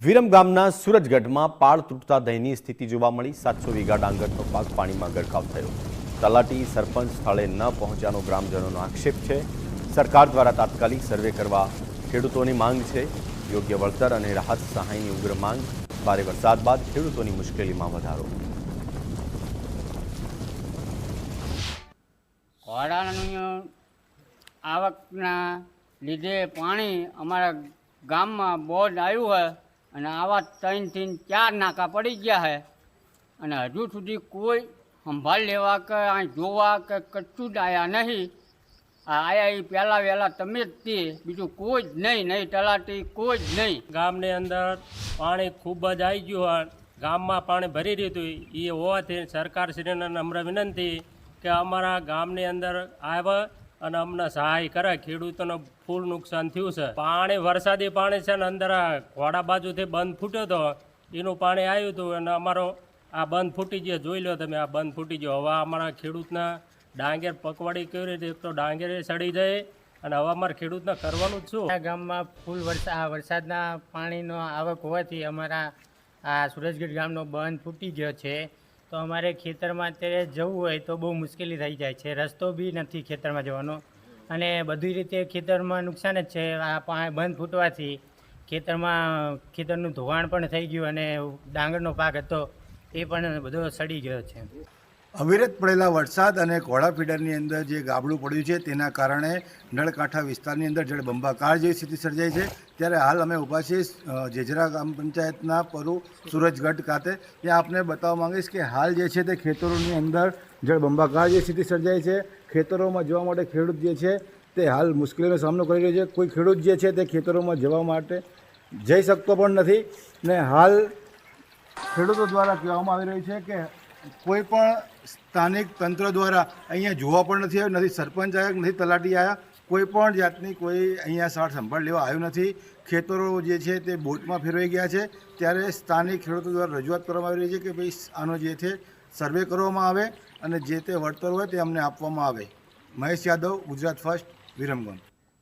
વિરમ ગામના સૂરજગઢમાં પાળ તૂટતા દયનીય સ્થિતિ જોવા મળી। 700 વીઘા ડાંગરનો પાક પાણીમાં ગરકાવ થયો। તલાટી સરપંચ સ્થળે ન પહોંચ્યાનો ગ્રામજનોનો આક્ષેપ છે। સરકાર દ્વારા તાત્કાલિક સર્વે કરવા ખેડૂતોની માંગ છે। યોગ્ય વળતર અને રાહત સહાયની ઉગ્ર માંગ। ભારે વરસાદ બાદ ખેડૂતોની મુશ્કેલીમાં વધારો। વાડાની આવકના લીધે પાણી અમારા ગામમાં બોજ આવ્યું છે અને આવા 3 થી 4 નાકા પડી ગયા છે અને હજુ સુધી કોઈ સંભાળ લેવા કે આ જોવા કે કશું જ આવ્યા નહીં। આયા એ પહેલાં વહેલા તમે જ તે, બીજું કોઈ જ નહીં, નહીં તલાટી કોઈ જ નહીં। ગામની અંદર પાણી ખૂબ જ આવી ગયું હોય, ગામમાં પાણી ભરી રહ્યું હતું। એ હોવાથી સરકારશ્રીને નમ્ર વિનંતી કે અમારા ગામની અંદર આવે અને અમને સહાય કરે। ખેડૂતોને ફૂલ નુકસાન થયું છે। પાણી વરસાદી પાણી છે ને અંદર ઘોડા બાજુથી બંધ ફૂટ્યો હતો, એનું પાણી આવ્યું હતું અને અમારો આ બંધ ફૂટી ગયો। જોઈ લો તમે, આ બંધ ફૂટી ગયો। હવે અમારા ખેડૂતના ડાંગર પકવાડી કેવી રીતે, એક તો ડાંગરે સડી જાય અને હવે અમારા ખેડૂતને કરવાનું જ શું। આ ગામમાં ફૂલ વરસાદના પાણીનો આવક હોવાથી અમારા આ સૂરજગઢ ગામનો બંધ ફૂટી ગયો છે। તો અમારે ખેતરમાં અત્યારે જવું હોય તો બહુ મુશ્કેલી થઈ જાય છે। રસ્તો બી નથી ખેતરમાં જવાનો અને બધી રીતે ખેતરમાં નુકસાન જ છે। આ બંધ ફૂટવાથી ખેતરનું ધોવાણ પણ થઈ ગયું અને ડાંગરનો પાક હતો એ પણ બધો સડી ગયો છે। અવિરત પડેલા વરસાદ અને ઘોડા ફીડરની અંદર જે ગાબડું પડ્યું છે તેના કારણે નળકાંઠા વિસ્તારની અંદર જળબંબાકાર જેવી સ્થિતિ સર્જાઈ છે। ત્યારે હાલ અમે ઊભા છીએ જેજરા ગ્રામ પંચાયતના પરુ સૂરજગઢ ખાતે। ત્યાં આપને બતાવવા માંગીશ કે હાલ જે છે તે ખેતરોની અંદર જળબંબાકાર જેવી સ્થિતિ સર્જાઈ છે। ખેતરોમાં જવા માટે ખેડૂત જે છે તે હાલ મુશ્કેલીનો સામનો કરી રહ્યો છે। કોઈ ખેડૂત જે છે તે ખેતરોમાં જવા માટે જઈ શકતો પણ નથી ને હાલ ખેડૂતો દ્વારા કહેવામાં આવી રહ્યું છે કે કોઈ પણ સ્થાનિક તંત્ર દ્વારા અહીંયા જોવા પણ નથી આવ્યું, નથી સરપંચ આવ્યા, નથી તલાટી આવ્યા, કોઈ પણ જાતની કોઈ અહીંયા સાર સંભાળ લેવા આવ્યું નથી। ખેતરો જે છે તે બોટમાં ફેરવાઈ ગયા છે। ત્યારે સ્થાનિક ખેડૂતો દ્વારા રજૂઆત કરવામાં આવી રહી છે કે ભાઈ આનો જે છે સર્વે કરવામાં આવે અને જે તે વળતર હોય તે અમને આપવામાં આવે। મહેશ યાદવ, ગુજરાત ફર્સ્ટ, વિરમગામ।